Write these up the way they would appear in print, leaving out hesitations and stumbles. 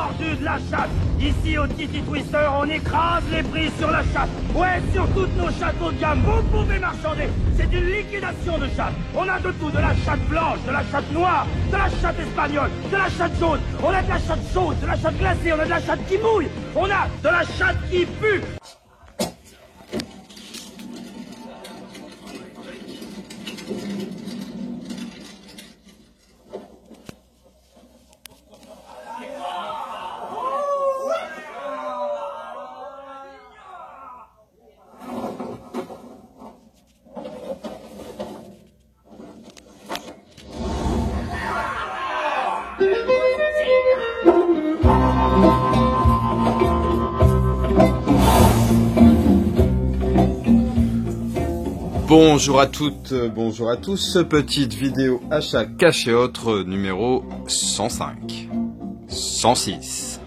mordu de la chatte. Ici, au Titi Twister, on écrase les prix sur la chatte. Ouais, sur toutes nos chattes haut de gamme, vous pouvez marchander. C'est une liquidation de chatte. On a de tout, de la chatte blanche, de la chatte noire, de la chatte espagnole, de la chatte jaune. On a de la chatte chaude, de la chatte glacée, on a de la chatte qui mouille. On a de la chatte qui pue. Bonjour à toutes, bonjour à tous, petite vidéo achat cash et autres numéro 105, 106.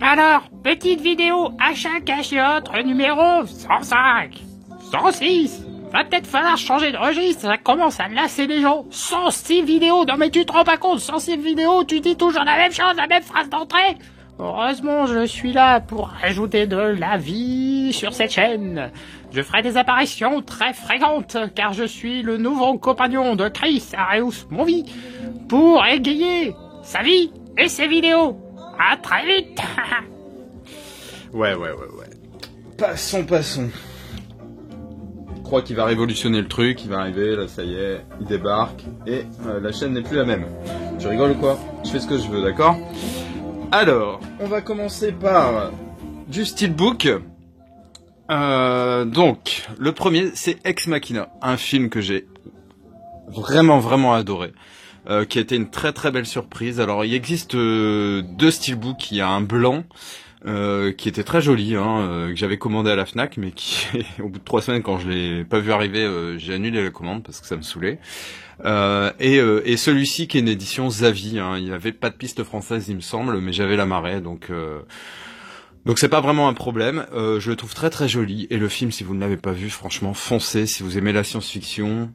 Alors, petite vidéo achat cash et autres numéro 105, 106. Va peut-être falloir changer de registre, ça commence à lasser les gens. 106 vidéos, non mais tu te rends pas compte, 106 vidéos, tu dis toujours la même chose, la même phrase d'entrée. Heureusement, je suis là pour ajouter de la vie sur cette chaîne. Je ferai des apparitions très fréquentes, car je suis le nouveau compagnon de Chris Areus Movie, pour égayer sa vie et ses vidéos. À très vite. Ouais. Passons. Je crois qu'il va révolutionner le truc, il va arriver, là ça y est, il débarque, et la chaîne n'est plus la même. Tu rigoles ou quoi? Je fais ce que je veux, d'accord? Alors, on va commencer par du steelbook. Donc, le premier, c'est Ex Machina, un film que j'ai vraiment adoré, qui a été une très belle surprise. Alors, il existe deux steelbooks, il y a un blanc, qui était très joli, que j'avais commandé à la Fnac, mais qui, au bout de 3 semaines, quand je l'ai pas vu arriver, j'ai annulé la commande parce que ça me saoulait. Et celui-ci qui est une édition Zavi, il n'y avait pas de piste française il me semble, mais j'avais la marée, donc c'est pas vraiment un problème. Je le trouve très joli, et le film, si vous ne l'avez pas vu, franchement foncez si vous aimez la science-fiction.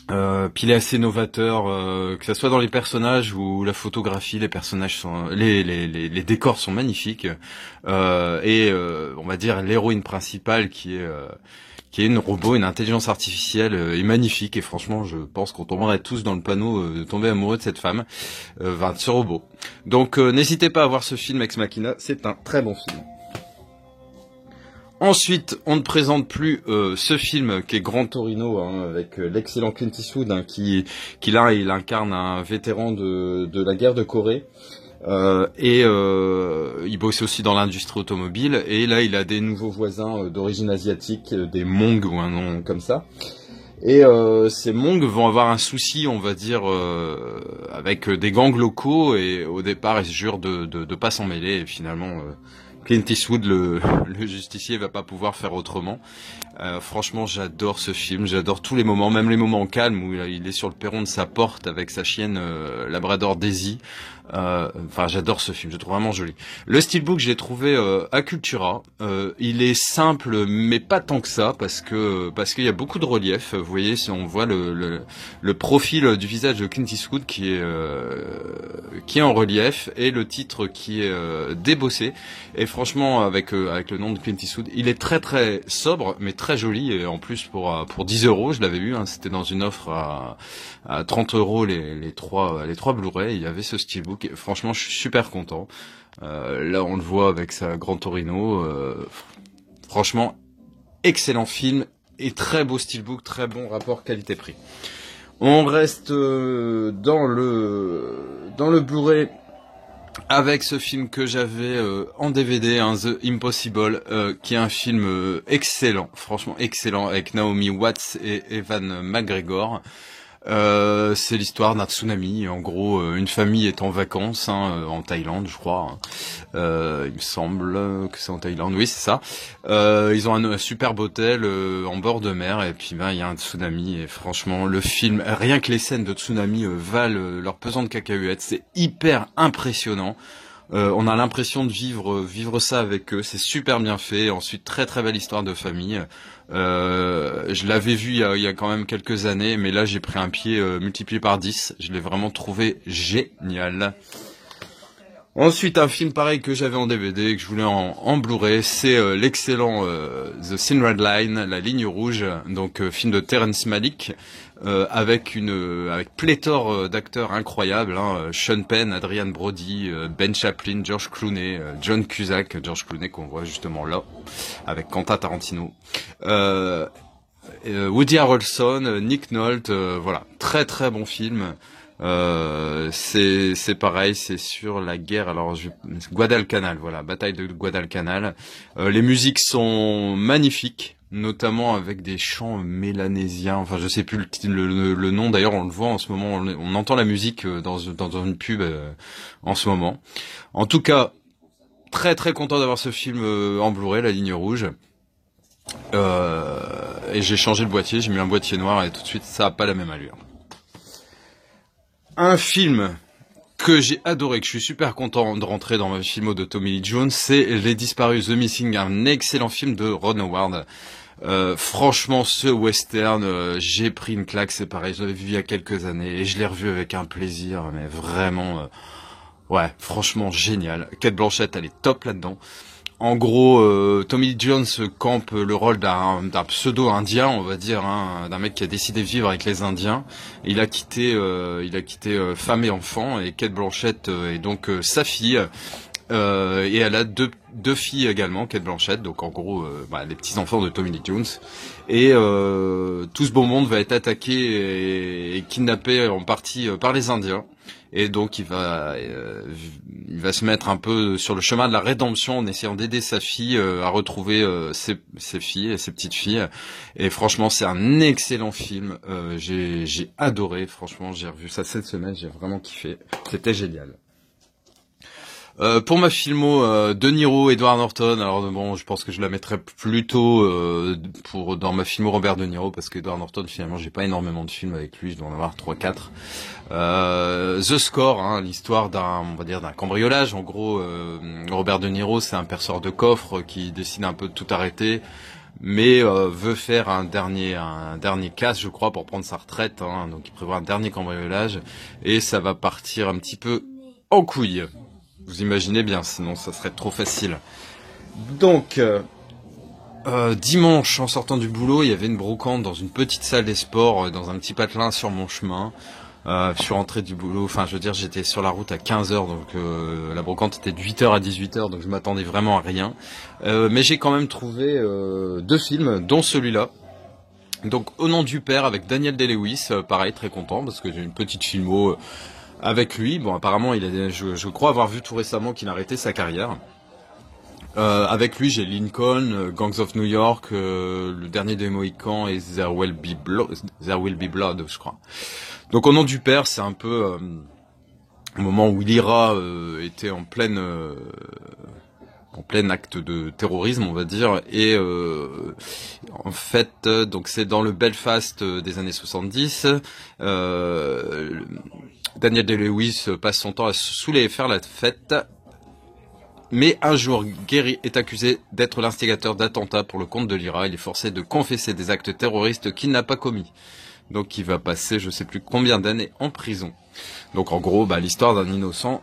Puis il est assez novateur, que ça soit dans les personnages ou la photographie, les personnages sont, les décors sont magnifiques, et on va dire l'héroïne principale qui est une robot, une intelligence artificielle, est magnifique, et franchement je pense qu'on tomberait tous dans le panneau de tomber amoureux de cette femme, de ce robot. Donc n'hésitez pas à voir ce film Ex Machina, c'est un très bon film. Ensuite, on ne présente plus ce film qui est Gran Torino, avec l'excellent Clint Eastwood, qui là, il incarne un vétéran de la guerre de Corée. Il bosse aussi dans l'industrie automobile, et là il a des nouveaux voisins d'origine asiatique, des Hmong ou un nom comme ça. Et ces Hmong vont avoir un souci, on va dire, avec des gangs locaux, et au départ ils se jurent de pas s'en mêler, et finalement Clint Eastwood, le justicier, va pas pouvoir faire autrement. Franchement, j'adore ce film, j'adore tous les moments, même les moments calmes où il est sur le perron de sa porte avec sa chienne Labrador Daisy. Enfin, j'adore ce film, je le trouve vraiment joli. Le steelbook, je l'ai trouvé à Cultura. Il est simple, mais pas tant que ça, parce qu'il y a beaucoup de relief. Vous voyez, si on voit le profil du visage de Clint Eastwood qui est en relief, et le titre qui est débossé. Et franchement, avec le nom de Clint Eastwood, il est très sobre, mais très joli. Et en plus, pour 10 €, je l'avais vu, c'était dans une offre à 30 € les trois Blu-ray. Il y avait ce steelbook. Et franchement, je suis super content. Là, on le voit avec sa Gran Torino. Franchement, excellent film et très beau steelbook, très bon rapport qualité-prix. On reste dans le Blu-ray avec ce film que j'avais en DVD, The Impossible, qui est un film excellent, franchement excellent, avec Naomi Watts et Ewan McGregor. C'est l'histoire d'un tsunami. En gros, une famille est en vacances en Thaïlande, je crois. Il me semble que c'est en Thaïlande. Oui, c'est ça. Ils ont un superbe hôtel en bord de mer, et puis il y a un tsunami. Et franchement, le film, rien que les scènes de tsunami valent leur pesant de cacahuètes. C'est hyper impressionnant. On a l'impression de vivre ça avec eux. C'est super bien fait. Ensuite, très très belle histoire de famille. Je l'avais vu il y a quand même quelques années, mais là j'ai pris un pied multiplié par 10. Je l'ai vraiment trouvé génial. Ensuite, un film pareil que j'avais en DVD et que je voulais en Blu-ray, c'est l'excellent The Thin Red Line, La Ligne Rouge, donc film de Terrence Malick, avec pléthore d'acteurs incroyables, hein, Sean Penn, Adrian Brody, Ben Chaplin, George Clooney, John Cusack, George Clooney qu'on voit justement là, avec Quentin Tarantino. Woody Harrelson, Nick Nolte, voilà, très très bon film. C'est pareil, c'est sur la guerre. Alors Guadalcanal, voilà, bataille de Guadalcanal. Les musiques sont magnifiques, notamment avec des chants mélanésiens. Enfin, je sais plus le nom. D'ailleurs, on le voit en ce moment. On entend la musique dans une pub en ce moment. En tout cas, très très content d'avoir ce film en Blu-ray, La Ligne Rouge. Et j'ai changé le boîtier. J'ai mis un boîtier noir et tout de suite, ça a pas la même allure. Un film que j'ai adoré, que je suis super content de rentrer dans ma filmo de Tommy Lee Jones, c'est Les Disparus, The Missing, un excellent film de Ron Howard. Franchement, ce western, j'ai pris une claque, c'est pareil, je l'avais vu il y a quelques années et je l'ai revu avec un plaisir, mais vraiment, ouais, franchement génial. Cate Blanchett, elle est top là-dedans. En gros, Tommy Lee Jones campe le rôle d'un pseudo-indien, on va dire, hein, d'un mec qui a décidé de vivre avec les Indiens. Il a quitté femme et enfant, et Cate Blanchett est donc sa fille. Et elle a deux filles également, Cate Blanchett, donc en gros les petits-enfants de Tommy Lee Jones. Et tout ce beau monde va être attaqué et kidnappé en partie par les Indiens. Et donc il va se mettre un peu sur le chemin de la rédemption en essayant d'aider sa fille à retrouver ses filles et ses petites filles. Et franchement, c'est un excellent film. J'ai adoré. Franchement, j'ai revu ça cette semaine. J'ai vraiment kiffé. C'était génial. Pour ma filmo, De Niro, Edward Norton, alors bon, je pense que je la mettrais plutôt dans ma filmo Robert De Niro, parce que Edward Norton, finalement, j'ai pas énormément de films avec lui, je dois en avoir 3-4. The Score, hein, l'histoire d'un cambriolage. En gros, Robert De Niro, c'est un perceur de coffres qui décide un peu de tout arrêter, mais veut faire un dernier casse, je crois, pour prendre sa retraite, hein, donc il prévoit un dernier cambriolage, et ça va partir un petit peu en couille. Vous imaginez bien, sinon ça serait trop facile. Donc, dimanche, en sortant du boulot, il y avait une brocante dans une petite salle des sports, dans un petit patelin sur mon chemin. Je suis rentré du boulot, enfin je veux dire, j'étais sur la route à 15h, donc la brocante était de 8h à 18h, donc je m'attendais vraiment à rien. Mais j'ai quand même trouvé 2 films, dont celui-là. Donc, Au nom du père, avec Daniel Day-Lewis, pareil, très content, parce que j'ai une petite filmo... avec lui. Bon, apparemment, je crois avoir vu tout récemment qu'il a arrêté sa carrière. Avec lui, j'ai Lincoln, Gangs of New York, le dernier des Mohicans et There Will Be Blood, je crois. Donc, Au nom du père, c'est un peu au moment où l'IRA était en plein acte de terrorisme, on va dire, et en fait, donc c'est dans le Belfast des années 70. Daniel Day-Lewis passe son temps à se saouler et faire la fête. Mais un jour, Gary est accusé d'être l'instigateur d'attentats pour le compte de l'IRA. Il est forcé de confesser des actes terroristes qu'il n'a pas commis. Donc il va passer je sais plus combien d'années en prison. Donc en gros, l'histoire d'un innocent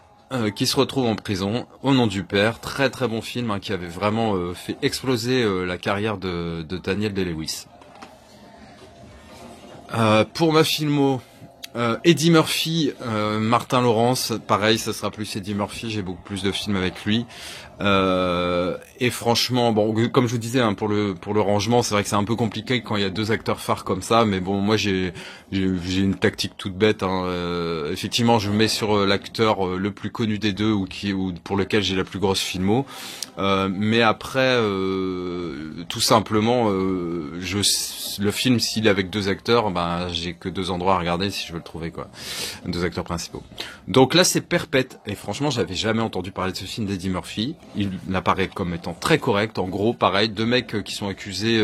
qui se retrouve en prison au nom du père. Très très bon film, hein, qui avait vraiment fait exploser la carrière de Daniel Day-Lewis. Pour ma filmo... Eddie Murphy, Martin Lawrence, pareil, ça sera plus Eddie Murphy, j'ai beaucoup plus de films avec lui. Et franchement, bon, comme je vous disais, hein, pour le rangement, c'est vrai que c'est un peu compliqué quand il y a 2 acteurs phares comme ça, mais bon, moi j'ai une tactique toute bête, hein. Effectivement, je me mets sur l'acteur le plus connu des deux ou pour lequel j'ai la plus grosse filmo. Mais après, tout simplement, le film, s'il est avec 2 acteurs, j'ai que 2 endroits à regarder si je veux trouver, quoi. 2 acteurs principaux. Donc là, c'est Perpète. Et franchement, j'avais jamais entendu parler de ce film d'Eddie Murphy. Il apparaît comme étant très correct. En gros, pareil, 2 mecs qui sont accusés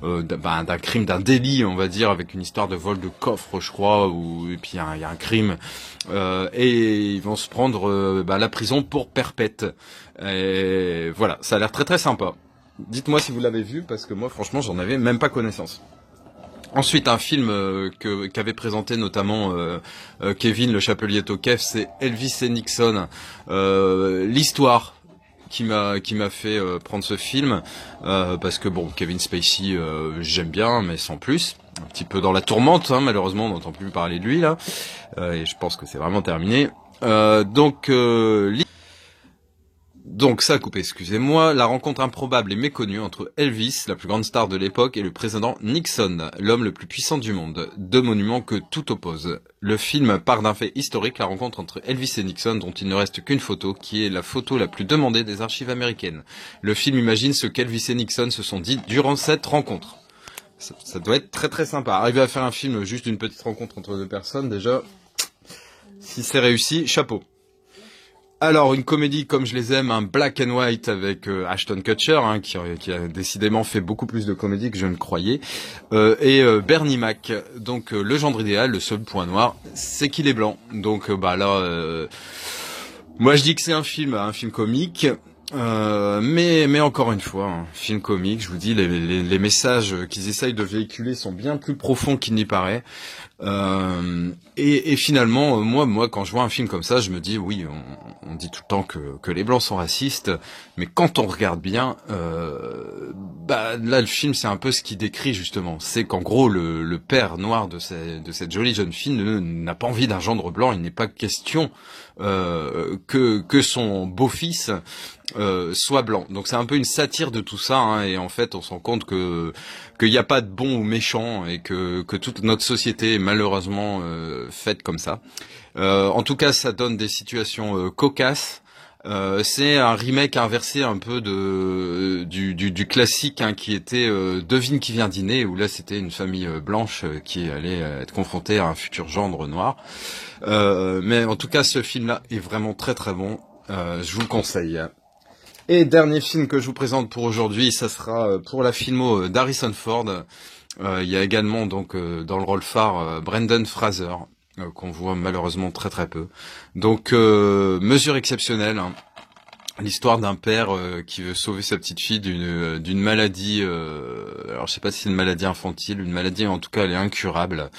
d'un crime, d'un délit, on va dire, avec une histoire de vol de coffre, je crois, et puis il y a un crime. Et ils vont se prendre la prison pour perpète. Et voilà, ça a l'air très très sympa. Dites-moi si vous l'avez vu, parce que moi, franchement, j'en avais même pas connaissance. Ensuite, un film qu'avait présenté notamment Kevin le Chapelier Tokef, c'est Elvis et Nixon. L'histoire qui m'a fait prendre ce film, parce que bon, Kevin Spacey, j'aime bien, mais sans plus. Un petit peu dans la tourmente, hein, malheureusement, on n'entend plus parler de lui là, et je pense que c'est vraiment terminé. Donc ça a coupé, excusez-moi. La rencontre improbable et méconnue entre Elvis, la plus grande star de l'époque, et le président Nixon, l'homme le plus puissant du monde. 2 monuments que tout oppose. Le film part d'un fait historique, la rencontre entre Elvis et Nixon, dont il ne reste qu'une photo, qui est la photo la plus demandée des archives américaines. Le film imagine ce qu'Elvis et Nixon se sont dit durant cette rencontre. Ça doit être très très sympa. Arriver à faire un film juste d'une petite rencontre entre 2 personnes, déjà, si c'est réussi, chapeau. Alors, une comédie comme je les aime, un black and white avec Ashton Kutcher, hein, qui a décidément fait beaucoup plus de comédies que je ne croyais, et Bernie Mac. Donc, le genre idéal, le seul point noir, c'est qu'il est blanc. Donc, moi je dis que c'est un film comique. Mais encore une fois, un film comique, je vous dis, les messages qu'ils essayent de véhiculer sont bien plus profonds qu'il n'y paraît. Et finalement, moi, quand je vois un film comme ça, je me dis, oui, on dit tout le temps que les blancs sont racistes, mais quand on regarde bien, là, le film, c'est un peu ce qu'il décrit justement. C'est qu'en gros, le père noir de cette jolie jeune fille n'a pas envie d'un gendre blanc. Il n'est pas question que son beau-fils soit blanc. Donc c'est un peu une satire de tout ça, hein, et en fait on se rend compte qu'il n'y a pas de bon ou méchant, et que toute notre société est malheureusement faite comme ça. En tout cas, ça donne des situations cocasses. C'est un remake inversé un peu du classique, hein, qui était Devine qui vient dîner, où là c'était une famille blanche qui allait être confrontée à un futur gendre noir. Mais en tout cas, ce film-là est vraiment très très bon. Je vous le conseille. Et dernier film que je vous présente pour aujourd'hui, ça sera pour la filmo d'Harrison Ford. Il y a également donc dans le rôle phare Brendan Fraser, qu'on voit malheureusement très très peu. Donc mesure exceptionnelle, hein. L'histoire d'un père qui veut sauver sa petite fille d'une maladie, alors je sais pas si c'est une maladie infantile, une maladie, en tout cas elle est incurable,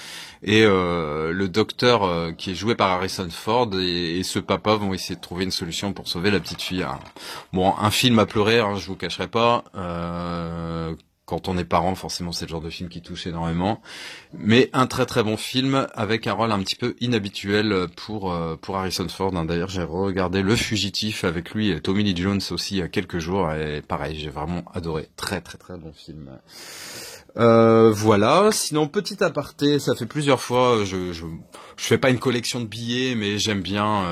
et le docteur qui est joué par Harrison Ford et ce papa vont essayer de trouver une solution pour sauver la petite fille, hein. Bon, un film à pleurer, hein, je vous cacherai pas. Quand on est parent, forcément, c'est le genre de film qui touche énormément. Mais un très très bon film avec un rôle un petit peu inhabituel pour Harrison Ford, hein. D'ailleurs, j'ai regardé Le Fugitif avec lui et Tommy Lee Jones aussi il y a quelques jours, et pareil, j'ai vraiment adoré. Très très très bon film. Voilà. Sinon, petit aparté, ça fait plusieurs fois, je fais pas une collection de billets, mais j'aime bien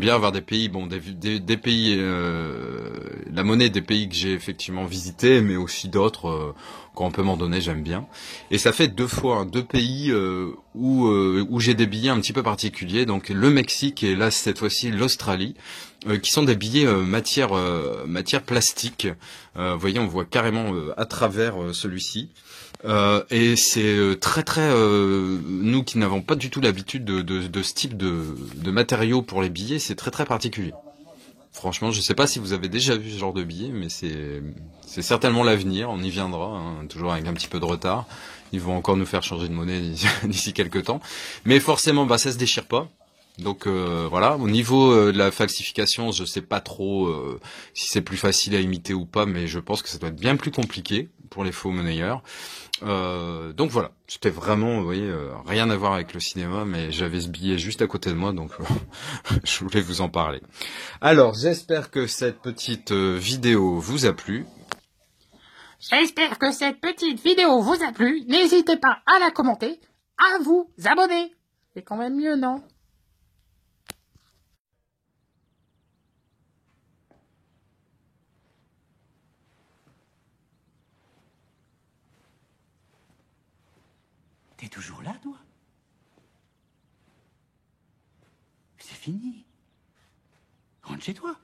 avoir des pays, bon, des pays, la monnaie des pays que j'ai effectivement visités, mais aussi d'autres quand on peut m'en donner, j'aime bien. Et ça fait 2 fois, hein, 2 pays où j'ai des billets un petit peu particuliers, donc le Mexique et là cette fois-ci l'Australie. Qui sont des billets matière plastique. Vous voyez, on voit carrément à travers celui-ci. Et c'est très très nous qui n'avons pas du tout l'habitude de ce type de matériaux pour les billets, c'est très très particulier. Franchement, je sais pas si vous avez déjà vu ce genre de billets, mais c'est certainement l'avenir. On y viendra, hein, toujours avec un petit peu de retard. Ils vont encore nous faire changer de monnaie d'ici quelques temps. Mais forcément, ça se déchire pas. Donc voilà, au niveau de la falsification, je sais pas trop si c'est plus facile à imiter ou pas, mais je pense que ça doit être bien plus compliqué pour les faux monnayeurs. Donc voilà, c'était vraiment, vous voyez, rien à voir avec le cinéma, mais j'avais ce billet juste à côté de moi, donc je voulais vous en parler. Alors, j'espère que cette petite vidéo vous a plu. J'espère que cette petite vidéo vous a plu. N'hésitez pas à la commenter, à vous abonner. C'est quand même mieux, non ? T'es toujours là, toi? fini. Rentre chez toi.